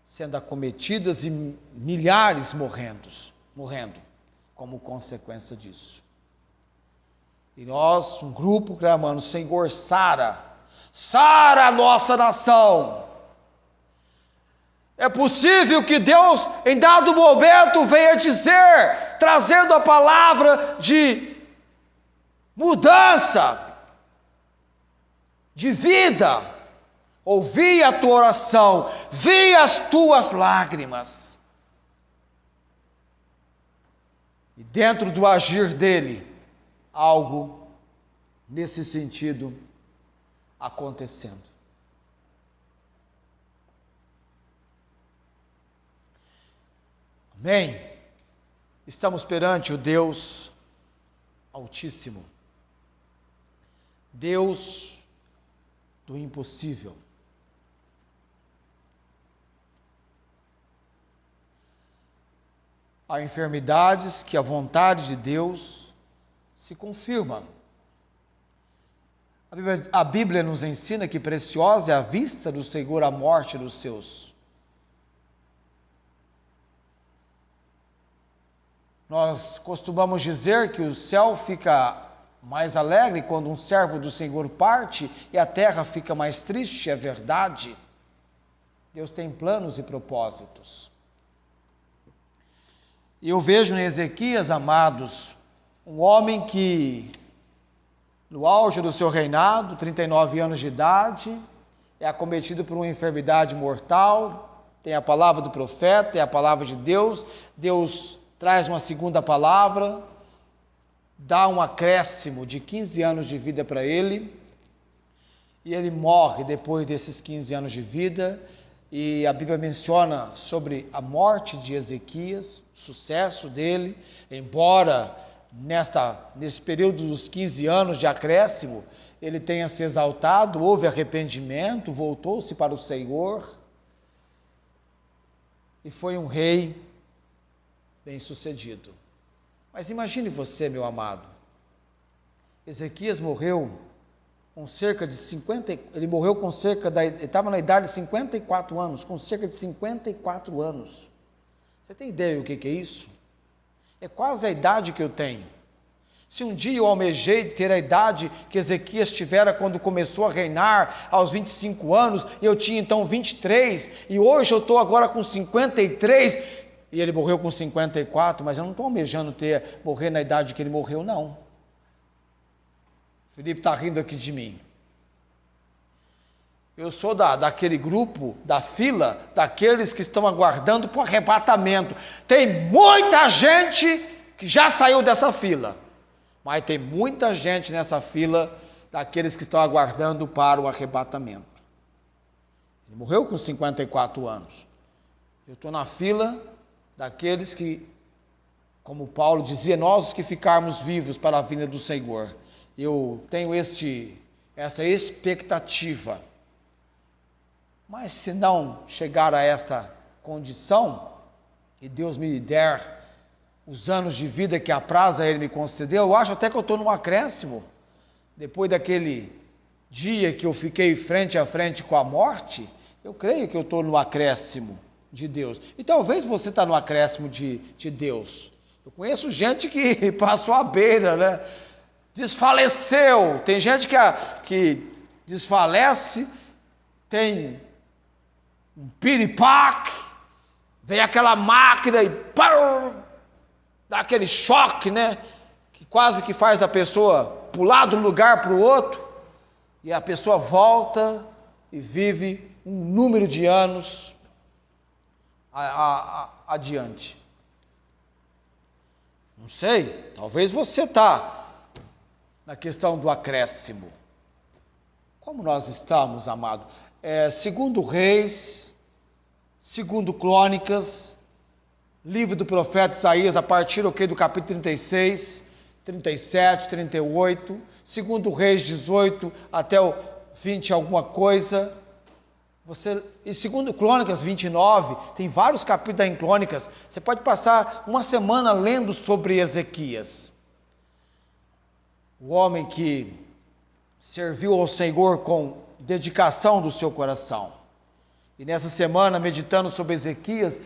sendo acometidas e milhares morrendo como consequência disso. E nós, um grupo, clamando, Senhor, sara a nossa nação. É possível que Deus, em dado momento, venha dizer, trazendo a palavra de mudança, de vida. Ouvi a tua oração, vi as tuas lágrimas. E dentro do agir dele, algo nesse sentido acontecendo. Amém? Estamos perante o Deus Altíssimo, Deus do impossível. Há enfermidades que a vontade de Deus se confirma. A Bíblia nos ensina que preciosa é a vista do Senhor a morte dos seus. Nós costumamos dizer que o céu fica mais alegre quando um servo do Senhor parte e a terra fica mais triste, é verdade. Deus tem planos e propósitos. E eu vejo em Ezequias, amados, um homem que, no auge do seu reinado, 39 anos de idade, é acometido por uma enfermidade mortal, tem a palavra do profeta, tem a palavra de Deus, Deus traz uma segunda palavra, dá um acréscimo de 15 anos de vida para ele, e ele morre depois desses 15 anos de vida, e a Bíblia menciona sobre a morte de Ezequias, o sucesso dele, embora nesse período dos 15 anos de acréscimo, ele tenha se exaltado, houve arrependimento, voltou-se para o Senhor, e foi um rei bem-sucedido. Mas imagine você, meu amado, Ezequias morreu com cerca de 50, ele estava na idade de 54 anos, com cerca de 54 anos. Você tem ideia do que é isso? É quase a idade que eu tenho. Se um dia eu almejei ter a idade que Ezequias tivera quando começou a reinar, aos 25 anos, eu tinha então 23, e hoje eu estou agora com 53, e ele morreu com 54, mas eu não estou almejando morrer na idade que ele morreu, não. Felipe está rindo aqui de mim. Eu sou daquele grupo, da fila, daqueles que estão aguardando para o arrebatamento. Tem muita gente que já saiu dessa fila, mas tem muita gente nessa fila daqueles que estão aguardando para o arrebatamento. Ele morreu com 54 anos. Eu estou na fila daqueles que, como Paulo dizia, nós os que ficarmos vivos para a vinda do Senhor. Eu tenho essa expectativa. Mas se não chegar a esta condição, e Deus me der os anos de vida que apraz a Ele me concedeu, eu acho até que eu estou num acréscimo. Depois daquele dia que eu fiquei frente a frente com a morte, eu creio que eu estou no acréscimo de Deus. E talvez você está no acréscimo de Deus. Eu conheço gente que passou a beira, né? Desfaleceu. Tem gente que desfalece, tem um piripaque, vem aquela máquina e dá aquele choque, né? Que quase que faz a pessoa pular de um lugar para o outro, e a pessoa volta e vive um número de anos adiante. Não sei, talvez você está na questão do acréscimo. Como nós estamos, amado? Segundo Reis, segundo Crônicas, livro do profeta Isaías, a partir do capítulo 36, 37, 38, segundo Reis 18 até o 20 alguma coisa, e segundo Crônicas 29, tem vários capítulos em Crônicas, você pode passar uma semana lendo sobre Ezequias, o homem que serviu ao Senhor com dedicação do seu coração. E nessa semana, meditando sobre Ezequias,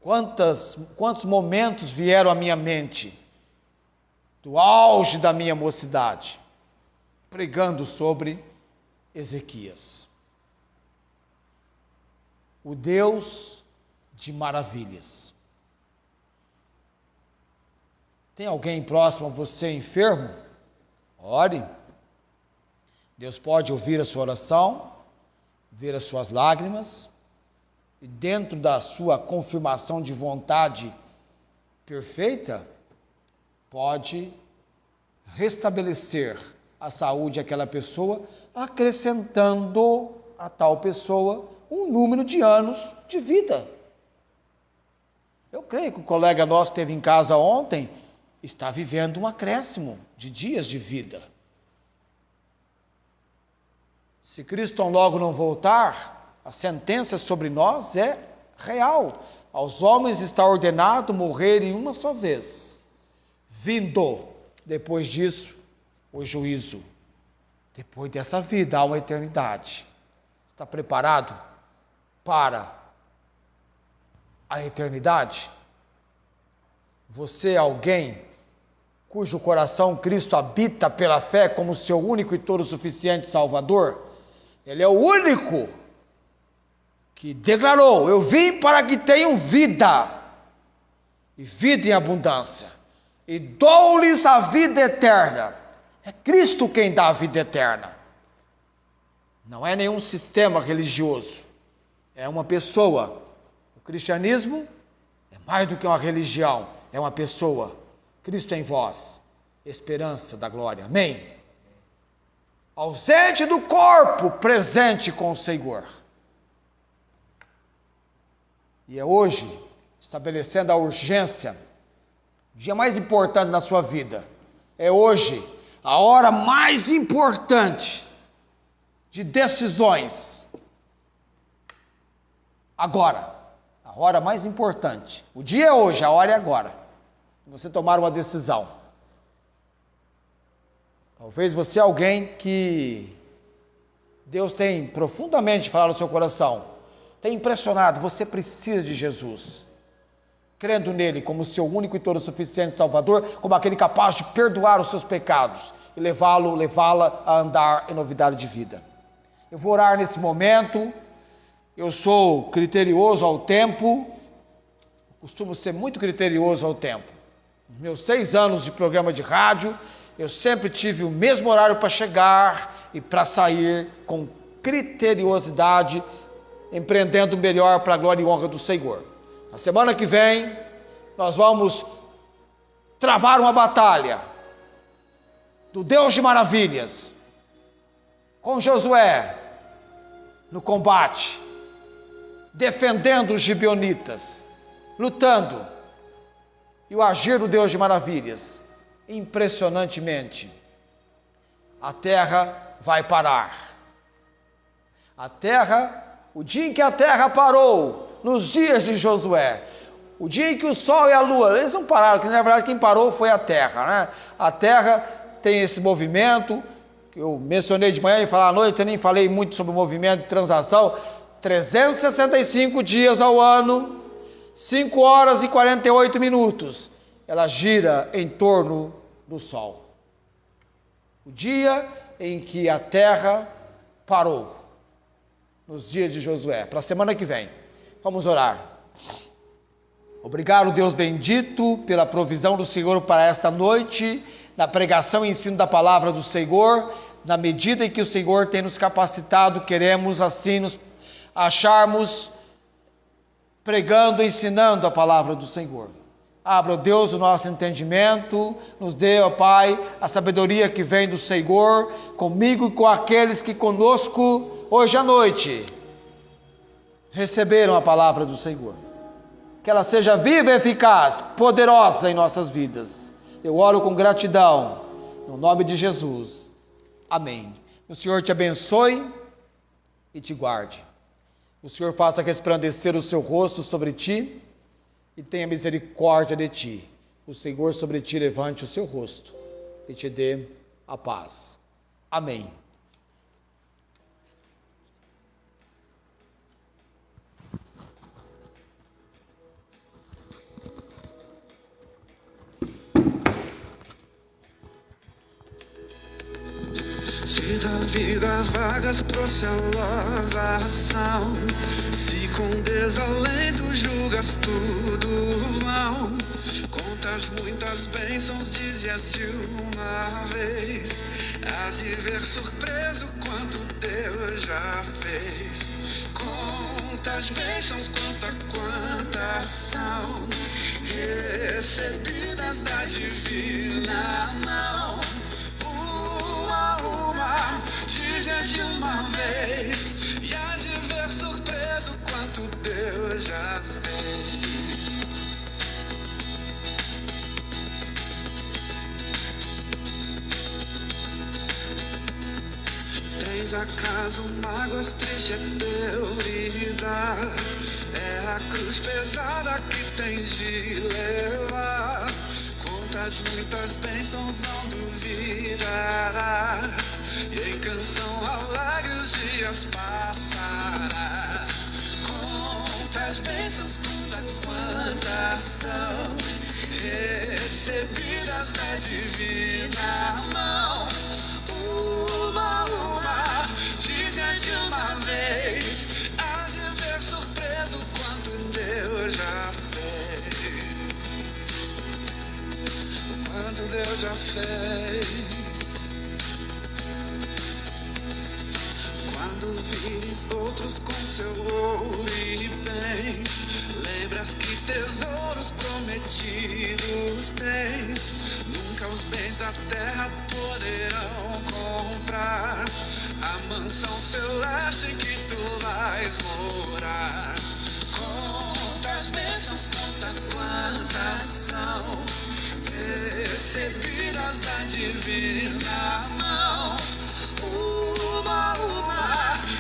quantos momentos vieram à minha mente, do auge da minha mocidade, pregando sobre Ezequias. O Deus de maravilhas. Tem alguém próximo a você enfermo? Ore. Deus pode ouvir a sua oração, ver as suas lágrimas, e dentro da sua confirmação de vontade perfeita, pode restabelecer a saúde daquela pessoa, acrescentando a tal pessoa um número de anos de vida. Eu creio que o colega nosso que esteve em casa ontem está vivendo um acréscimo de dias de vida. Se Cristo logo não voltar, a sentença sobre nós é real. Aos homens está ordenado morrer em uma só vez. Vindo, depois disso, o juízo. Depois dessa vida, há uma eternidade. Está preparado para a eternidade? Você é alguém cujo coração Cristo habita pela fé como seu único e todo suficiente Salvador? Ele é o único que declarou: eu vim para que tenham vida, e vida em abundância, e dou-lhes a vida eterna. É Cristo quem dá a vida eterna. Não é nenhum sistema religioso, é uma pessoa. O cristianismo é mais do que uma religião, é uma pessoa. Cristo em vós, esperança da glória. Amém? Ausente do corpo, presente com o Senhor. E é hoje, estabelecendo a urgência, o dia mais importante na sua vida. É hoje, a hora mais importante de decisões. Agora, a hora mais importante. O dia é hoje, a hora é agora. Você tomar uma decisão. Talvez você é alguém que Deus tem profundamente falado no seu coração, tem impressionado, você precisa de Jesus. crendo nele como seu único e todo suficiente Salvador, como aquele capaz de perdoar os seus pecados e levá-la a andar em novidade de vida. Eu vou orar nesse momento. Eu sou criterioso ao tempo, costumo ser muito criterioso ao tempo. Nos meus 6 anos de programa de rádio, eu sempre tive o mesmo horário para chegar e para sair, com criteriosidade, empreendendo o melhor para a glória e honra do Senhor. Na semana que vem, nós vamos travar uma batalha do Deus de maravilhas, com Josué no combate, defendendo os gibeonitas, lutando, e o agir do Deus de maravilhas, impressionantemente, a terra vai parar. A terra, o dia em que a terra parou, nos dias de Josué, o dia em que o sol e a lua, eles não pararam, que na verdade quem parou foi a terra, né? A terra tem esse movimento, que eu mencionei de manhã e falar à noite, eu nem falei muito sobre o movimento de translação, 365 dias ao ano, 5 horas e 48 minutos, ela gira em torno do sol. O dia em que a terra parou, nos dias de Josué, para a semana que vem. Vamos orar. Obrigado, Deus bendito, pela provisão do Senhor para esta noite, na pregação e ensino da palavra do Senhor. Na medida em que o Senhor tem nos capacitado, queremos assim nos acharmos pregando, ensinando a palavra do Senhor. Abra, ó Deus, o nosso entendimento, nos dê, ó Pai, a sabedoria que vem do Senhor, comigo e com aqueles que conosco, hoje à noite, receberam a palavra do Senhor. Que ela seja viva e eficaz, poderosa em nossas vidas. Eu oro com gratidão, no nome de Jesus. Amém. O Senhor te abençoe e te guarde. O Senhor faça resplandecer o seu rosto sobre ti e tenha misericórdia de ti. O Senhor sobre ti levante o seu rosto e te dê a paz. Amém. Se da vida vagas procelosa ação, se com desalento julgas tudo vão, contas muitas bênçãos, dizias de uma vez, hás de ver surpreso quanto Deus já fez. Contas bênçãos, quantas são recebidas da divina mão. Dizias de uma vez, e há de ver surpreso quanto Deus já fez. Tens acaso mágoas, triste é teu lidar, é a cruz pesada que tens de levar. Contas muitas bênçãos, não duvidarás, e em canção alegre os dias passarás. Contas bênçãos, quantas são recebidas da divina mão. Uma, dizias de uma vez, hás de ver surpreso quanto Deus já fez. Quanto Deus já fez. Quando vires outros com seu ouro e bens, lembras que tesouros prometidos tens. Nunca os bens da terra poderão comprar a mansão celeste em que tu vais morar. Contas bênçãos, quantas são recebidas da divina mão. Uma,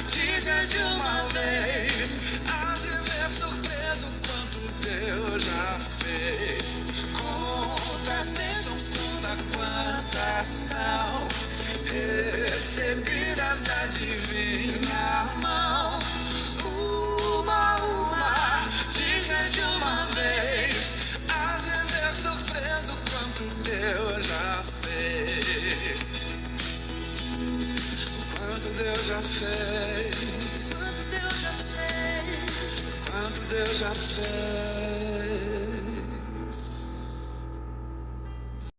dizias de uma vez, hás de ver surpreso quanto Deus já fez. Contas bênçãos, quantas são recebidas da divina mão. Uma, dizias de uma vez, Deus já fez. Quanto Deus já fez. Quanto Deus já fez.